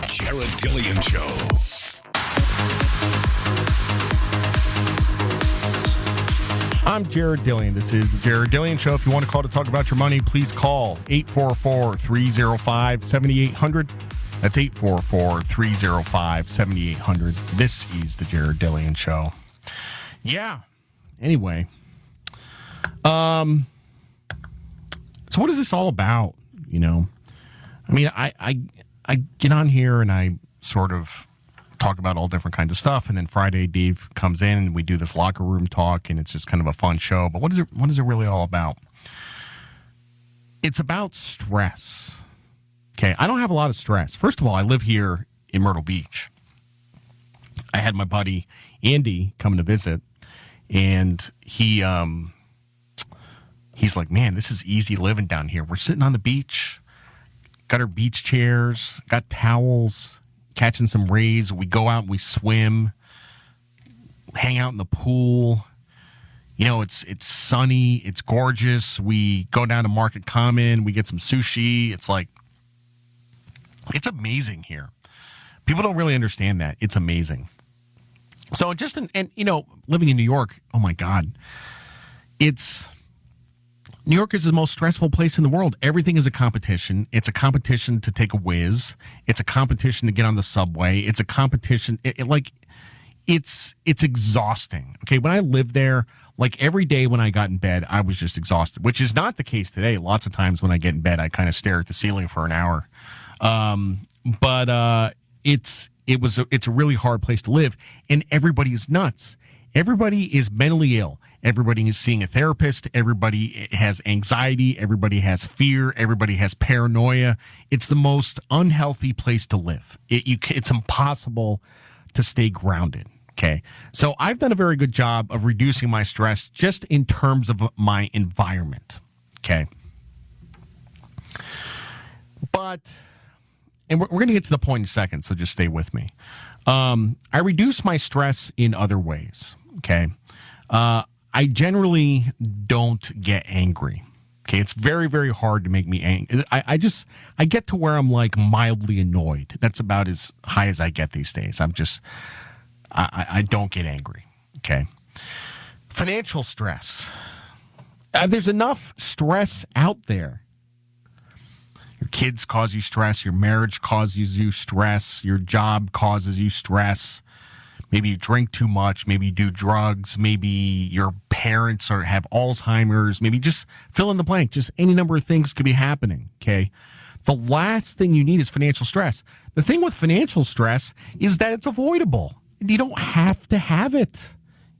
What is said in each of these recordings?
Jared Dillian Show. I'm Jared Dillian. This is the Jared Dillian Show. If you want to call to talk about your money, please call 844-305-7800. That's 844-305-7800. This is the Jared Dillian Show. Yeah. Anyway. So what is this all about? You know, I mean, I get on here and I sort of talk about all different kinds of stuff, and then Friday Dave comes in and we do this locker room talk, and it's just kind of a fun show. But what is it really all about? It's about stress. Okay, I don't have a lot of stress. First of all, I live here in Myrtle Beach. I had my buddy Andy coming to visit, and he's like, man, this is easy living down here. We're sitting on the beach, got our beach chairs, got towels, catching some rays. We go out and we swim, hang out in the pool. You know, it's sunny, it's gorgeous. We go down to Market Common, we get some sushi. It's like, it's amazing here. People don't really understand that. It's amazing. So and you know, living in New York, oh my God, New York is the most stressful place in the world. Everything is a competition. It's a competition to take a whiz. It's a competition to get on the subway. It's a competition. It's exhausting. Okay, when I lived there, like every day when I got in bed, I was just exhausted, which is not the case today. Lots of times when I get in bed, I kind of stare at the ceiling for an hour. But it's a really hard place to live, and everybody is nuts. Everybody is mentally ill. Everybody is seeing a therapist. Everybody has anxiety. Everybody has fear. Everybody has paranoia. It's the most unhealthy place to live. It's impossible to stay grounded. Okay. So I've done a very good job of reducing my stress just in terms of my environment. Okay. And we're going to get to the point in a second, so just stay with me. I reduce my stress in other ways. Okay. I generally don't get angry. Okay. It's very, very hard to make me angry. I get to where I'm like mildly annoyed. That's about as high as I get these days. I don't get angry. Okay. Financial stress. There's enough stress out there. Your kids cause you stress. Your marriage causes you stress. Your job causes you stress. Maybe you drink too much. Maybe you do drugs. Maybe your parents have Alzheimer's. Maybe just fill in the blank. Just any number of things could be happening, okay? The last thing you need is financial stress. The thing with financial stress is that it's avoidable. You don't have to have it.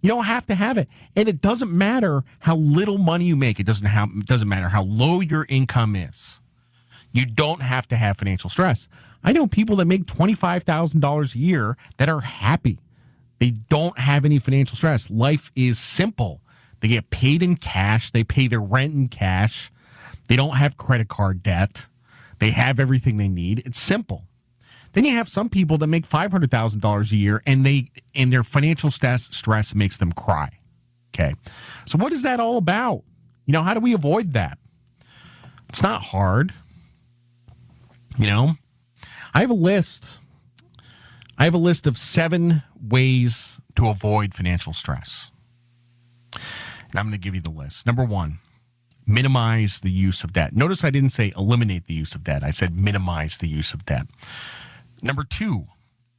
You don't have to have it. And it doesn't matter how little money you make. It doesn't matter how low your income is. You don't have to have financial stress. I know people that make $25,000 a year that are happy. They don't have any financial stress. Life is simple. They get paid in cash. They pay their rent in cash. They don't have credit card debt. They have everything they need. It's simple. Then you have some people that make $500,000 a year and their financial stress makes them cry. Okay. So what is that all about? You know, how do we avoid that? It's not hard. You know, I have a list of 7 ways to avoid financial stress. And I'm going to give you the list. Number 1, minimize the use of debt. Notice I didn't say eliminate the use of debt. I said minimize the use of debt. Number 2,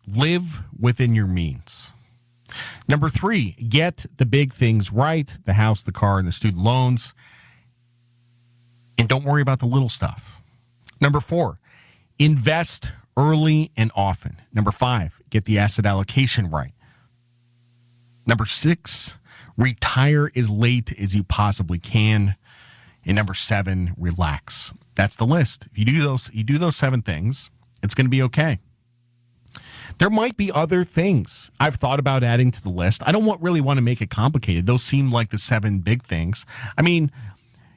live within your means. Number 3, get the big things right, the house, the car, and the student loans. And don't worry about the little stuff. Number 4, invest early and often. Number 5, get the asset allocation right. Number 6, retire as late as you possibly can. And number 7, relax. That's the list. If you do those 7 things, it's going to be okay. There might be other things I've thought about adding to the list. I don't really want to make it complicated. Those seem like the 7 big things. I mean,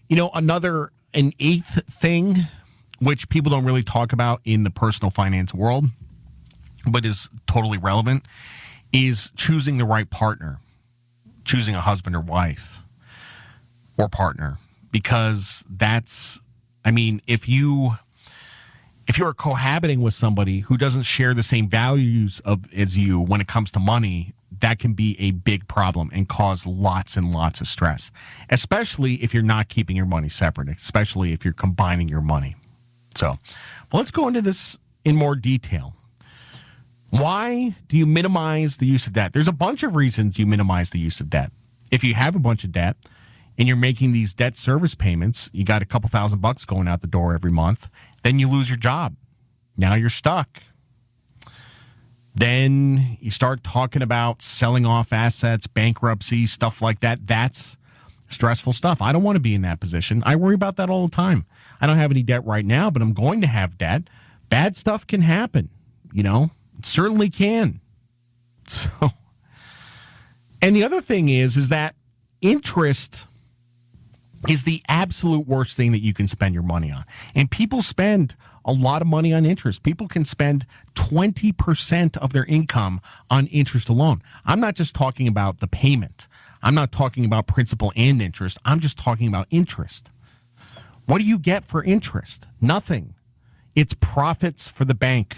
you know, an 8th thing, which people don't really talk about in the personal finance world, but is totally relevant, is choosing the right partner, choosing a husband or wife or partner, because if you If you're cohabiting with somebody who doesn't share the same values as you when it comes to money, that can be a big problem and cause lots and lots of stress, especially if you're not keeping your money separate, especially if you're combining your money. So, well, let's go into this in more detail. Why do you minimize the use of debt? There's a bunch of reasons you minimize the use of debt. If you have a bunch of debt and you're making these debt service payments, you got a couple $1,000 going out the door every month, then you lose your job. Now you're stuck. Then you start talking about selling off assets, bankruptcy, stuff like that. That's stressful stuff. I don't want to be in that position. I worry about that all the time. I don't have any debt right now, but I'm going to have debt. Bad stuff can happen, It certainly can. So, and the other thing is that interest is the absolute worst thing that you can spend your money on. And people spend a lot of money on interest. People can spend 20% of their income on interest alone. I'm not just talking about the payment. I'm not talking about principal and interest. I'm just talking about interest. What do you get for interest? Nothing. It's profits for the bank.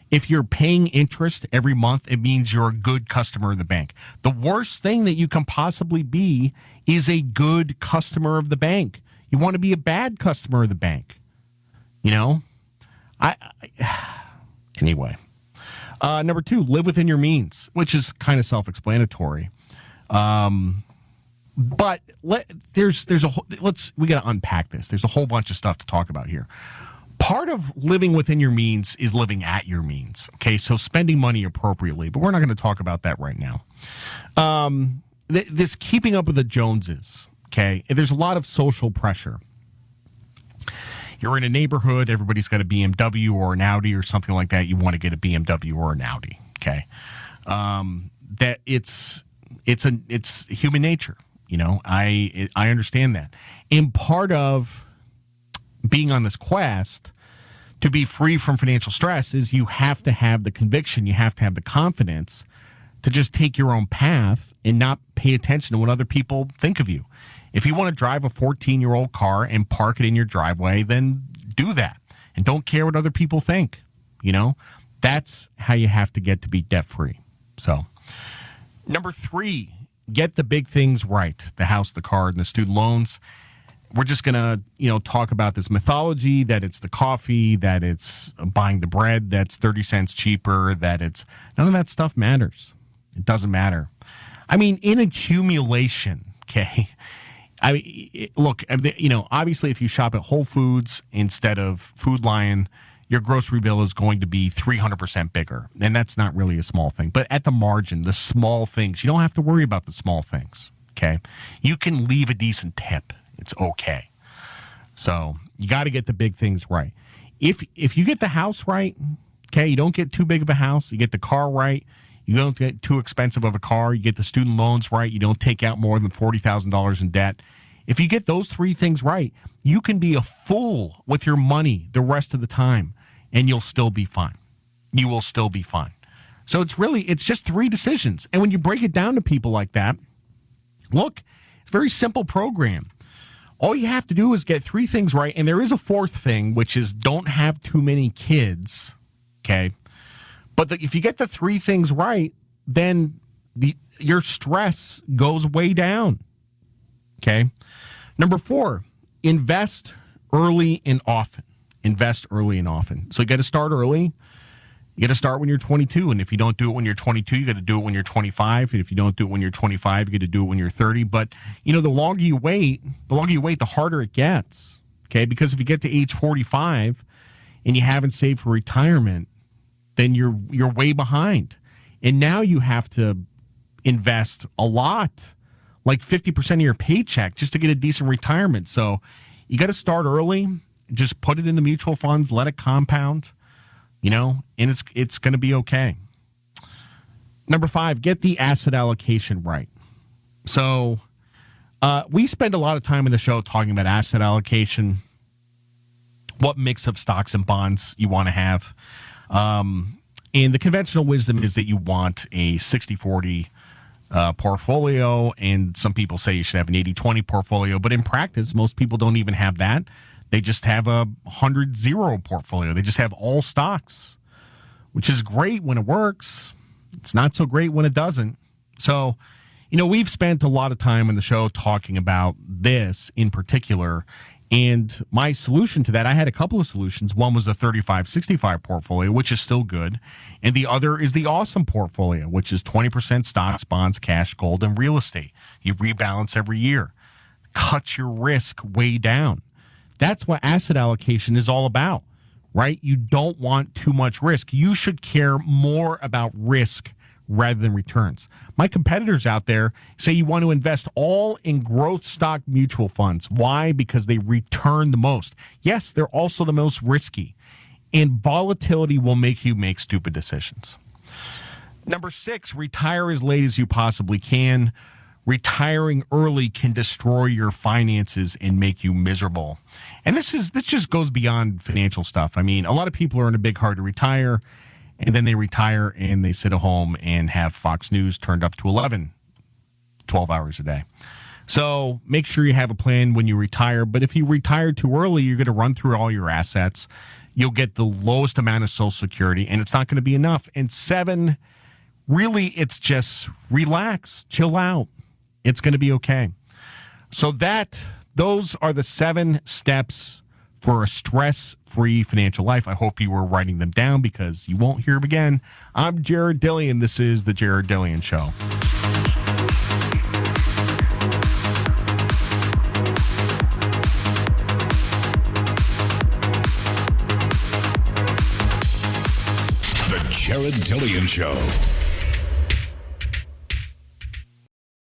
If you're paying interest every month, it means you're a good customer of the bank. The worst thing that you can possibly be is a good customer of the bank. You want to be a bad customer of the bank. Anyway. Number 2, live within your means, which is kind of self-explanatory. But we got to unpack this. There's a whole bunch of stuff to talk about here. Part of living within your means is living at your means. Okay, so spending money appropriately, but we're not going to talk about that right now. This keeping up with the Joneses. Okay, there's a lot of social pressure. You're in a neighborhood, everybody's got a BMW or an Audi or something like that. You want to get a BMW or an Audi. Okay, that it's human nature. I understand that, and part of being on this quest to be free from financial stress is you have to have the conviction, you have to have the confidence to just take your own path and not pay attention to what other people think of you. If you want to drive a 14-year-old car and park it in your driveway, then do that. And don't care what other people think. That's how you have to get to be debt-free. So, number 3, get the big things right. The house, the car, and the student loans. We're just going to, talk about this mythology that it's the coffee, that it's buying the bread that's 30 cents cheaper, that it's none of that stuff matters. It doesn't matter. I mean, in accumulation, okay? Look, obviously if you shop at Whole Foods instead of Food Lion, your grocery bill is going to be 300% bigger. And that's not really a small thing. But at the margin, the small things, you don't have to worry about the small things, okay? You can leave a decent tip. It's okay. So you got to get the big things right. If you get the house right, okay, you don't get too big of a house. You get the car right. You don't get too expensive of a car. You get the student loans right. You don't take out more than $40,000 in debt. If you get those 3 things right, you can be a fool with your money the rest of the time, and you'll still be fine. You will still be fine. So it's just 3 decisions. And when you break it down to people like that, look, it's a very simple program. All you have to do is get 3 things right. And there is a 4th thing, which is don't have too many kids. Okay. But if you get the 3 things right, then your stress goes way down. Okay. Number 4, invest early and often. Invest early and often. So you got to start early. You got to start when you're 22. And if you don't do it when you're 22, you got to do it when you're 25. And if you don't do it when you're 25, you got to do it when you're 30. But, the longer you wait, the harder it gets. Okay. Because if you get to age 45 and you haven't saved for retirement, then you're way behind. And now you have to invest a lot, like 50% of your paycheck just to get a decent retirement. So you got to start early. Just put it in the mutual funds, let it compound. And it's going to be okay. Number 5, get the asset allocation right. So we spend a lot of time in the show talking about asset allocation, what mix of stocks and bonds you want to have. And the conventional wisdom is that you want a 60-40 portfolio, and some people say you should have an 80-20 portfolio. But in practice, most people don't even have that. They just have a 100-0 portfolio. They just have all stocks, which is great when it works. It's not so great when it doesn't. So, we've spent a lot of time on the show talking about this in particular. And my solution to that, I had a couple of solutions. One was the 35-65 portfolio, which is still good. And the other is the awesome portfolio, which is 20% stocks, bonds, cash, gold, and real estate. You rebalance every year. Cut your risk way down. That's what asset allocation is all about, right? You don't want too much risk. You should care more about risk rather than returns. My competitors out there say you want to invest all in growth stock mutual funds. Why? Because they return the most. Yes, they're also the most risky. And volatility will make you make stupid decisions. Number 6, retire as late as you possibly can. Retiring early can destroy your finances and make you miserable. And this just goes beyond financial stuff. I mean, a lot of people are in a big hurry to retire, and then they retire and they sit at home and have Fox News turned up to 11, 12 hours a day. So make sure you have a plan when you retire. But if you retire too early, you're going to run through all your assets. You'll get the lowest amount of Social Security, and it's not going to be enough. And 7, really, it's just relax, chill out. It's going to be okay. So those are the 7 steps for a stress-free financial life. I hope you were writing them down because you won't hear them again. I'm Jared Dillian. This is The Jared Dillian Show. The Jared Dillian Show.